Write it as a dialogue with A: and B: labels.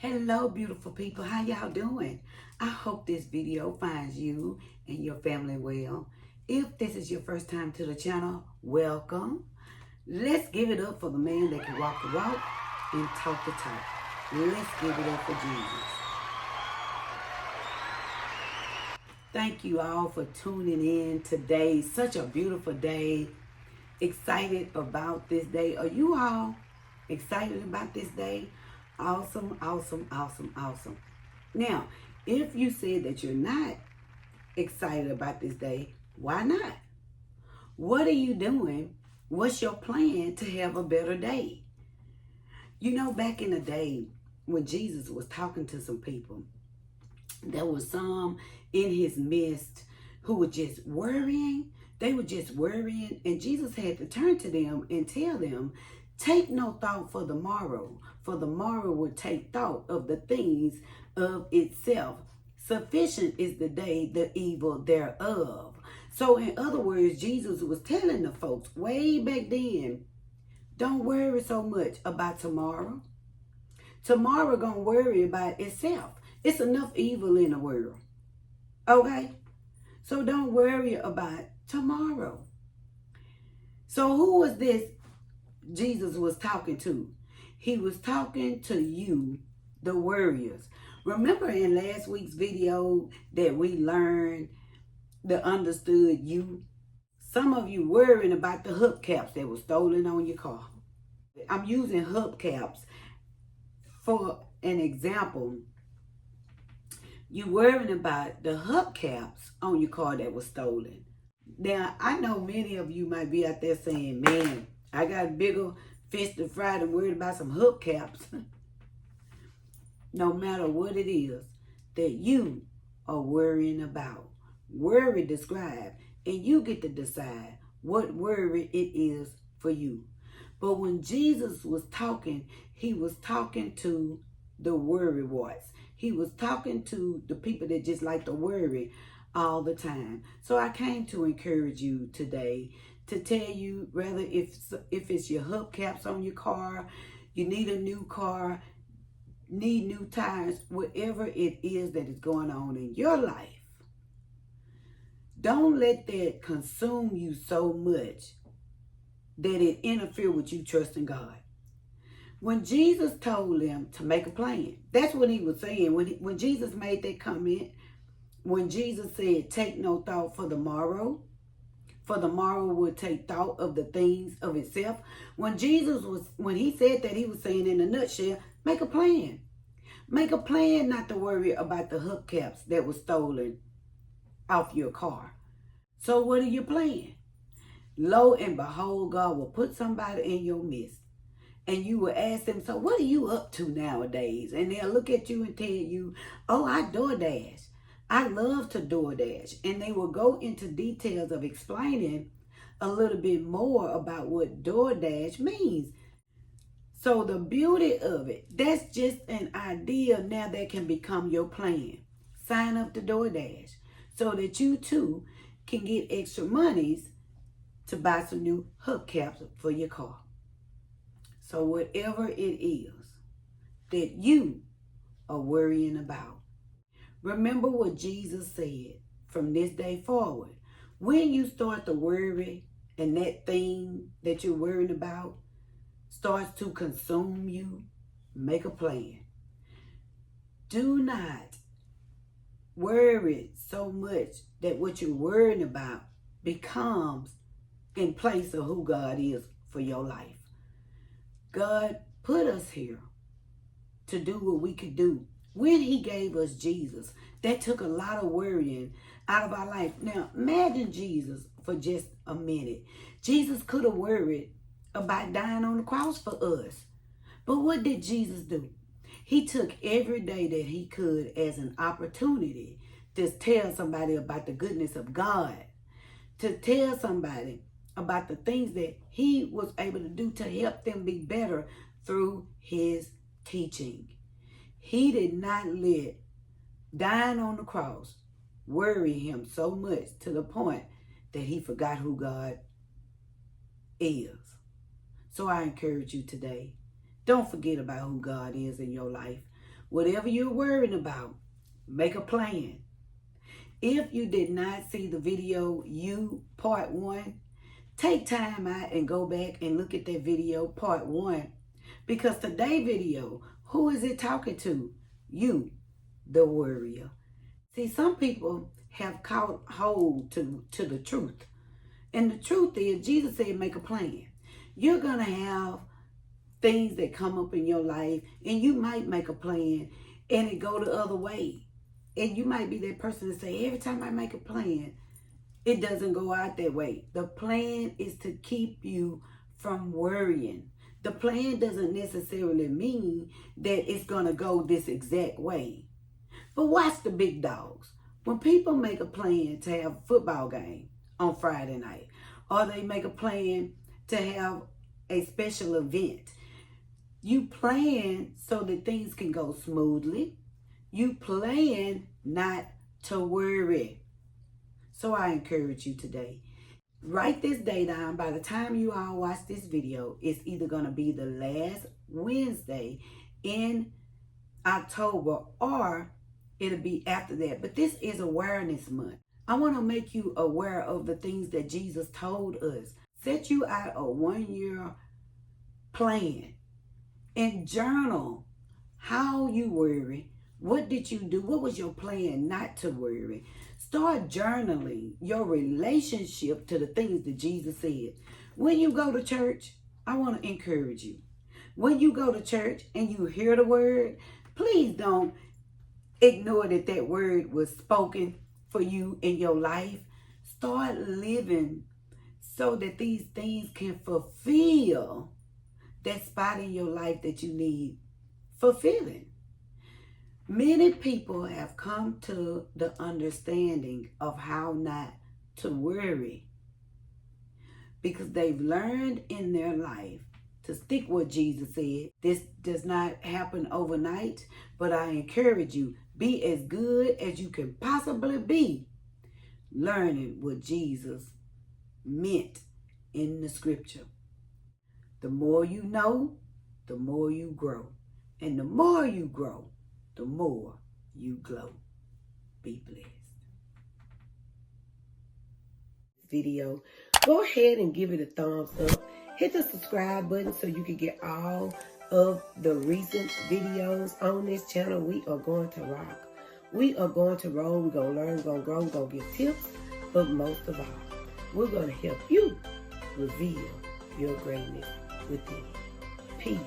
A: Hello, beautiful people. How y'all doing? I hope this video finds you and your family well. If this is your first time to the channel, welcome. Let's give it up for the man that can walk the walk and talk the talk. Let's give it up for Jesus. Thank you all for tuning in today. Such a beautiful day. Excited about this day. Are you all excited about this day? Awesome, awesome, awesome, awesome. Now, if you said that you're not excited about this day, why not? What are you doing? What's your plan to have a better day? You know, back in the day when Jesus was talking to some people, there was some in his midst who were just worrying. They were just worrying, and Jesus had to turn to them and tell them, take no thought for the morrow will take thought of the things of itself. Sufficient is the day, the evil thereof. So in other words, Jesus was telling the folks way back then, don't worry so much about tomorrow. Tomorrow gonna worry about itself. It's enough evil in the world. Okay? So don't worry about tomorrow. So who was this Jesus was talking to? He was talking to you, the worriers. Remember in last week's video that we learned the understood you? Some of you worrying about the hubcaps that were stolen on your car. I'm using hubcaps for an example. You worrying about the hubcaps on your car that was stolen. Now, I know many of you might be out there saying, man, I got a bigger fish to fry than worried about some hubcaps. No matter what it is that you are worrying about. Worry described, and you get to decide what worry it is for you. But when Jesus was talking, he was talking to the worry warts. He was talking to the people that just like to worry all the time. So I came to encourage you today to tell you, rather if it's your hubcaps on your car, you need a new car, need new tires, whatever it is that is going on in your life, don't let that consume you so much that it interfere with you trusting God. When Jesus told them to make a plan, that's what he was saying. When Jesus made that comment, when Jesus said, take no thought for the morrow will take thought of the things of itself. When he said that, he was saying in a nutshell, make a plan. Make a plan not to worry about the hubcaps that were stolen off your car. So what are you playing? Lo and behold, God will put somebody in your midst. And you will ask them, so what are you up to nowadays? And they'll look at you and tell you, oh, I DoorDash. I love to DoorDash. And they will go into details of explaining a little bit more about what DoorDash means. So the beauty of it, that's just an idea now that can become your plan. Sign up to DoorDash so that you too can get extra monies to buy some new hubcaps for your car. So whatever it is that you are worrying about, remember what Jesus said from this day forward. When you start to worry and that thing that you're worrying about starts to consume you, make a plan. Do not worry so much that what you're worrying about becomes in place of who God is for your life. God put us here to do what we could do. When he gave us Jesus, that took a lot of worrying out of our life. Now, imagine Jesus for just a minute. Jesus could have worried about dying on the cross for us. But what did Jesus do? He took every day that he could as an opportunity to tell somebody about the goodness of God, to tell somebody about the things that he was able to do to help them be better through his teaching. He did not let dying on the cross worry him so much to the point that he forgot who God is. So I encourage you today, don't forget about who God is in your life. Whatever you're worrying about, make a plan. If you did not see the video, part 1, take time out and go back and look at that video, part 1. Because today's video, who is it talking to? You, the worrier. See, some people have caught hold to the truth. And the truth is, Jesus said, make a plan. You're going to have things that come up in your life, and you might make a plan and it go the other way. And you might be that person that say, every time I make a plan, it doesn't go out that way. The plan is to keep you from worrying. The plan doesn't necessarily mean that it's going to go this exact way. But watch the big dogs. When people make a plan to have a football game on Friday night, or they make a plan to have a special event, you plan so that things can go smoothly. You plan not to worry. So I encourage you today, write this day down. By the time you all watch this video, it's either going to be the last Wednesday in October or it'll be after that. But this is Awareness Month. I want to make you aware of the things that Jesus told us. Set you out a 1-year plan and journal how you worry. What did you do? What was your plan not to worry? Start journaling your relationship to the things that Jesus said. When you go to church, I want to encourage you. When you go to church and you hear the word, please don't ignore that word was spoken for you in your life. Start living so that these things can fulfill that spot in your life that you need fulfilling. Many people have come to the understanding of how not to worry because they've learned in their life to stick what Jesus said. This does not happen overnight, but I encourage you, be as good as you can possibly be learning what Jesus meant in the scripture. The more you know, the more you grow. And the more you grow, the more you glow. Be blessed. Video, go ahead and give it a thumbs up. Hit the subscribe button so you can get all of the recent videos on this channel. We are going to rock. We are going to roll. We're going to learn. We're going to grow. We're going to get tips. But most of all, we're going to help you reveal your greatness within. Peace.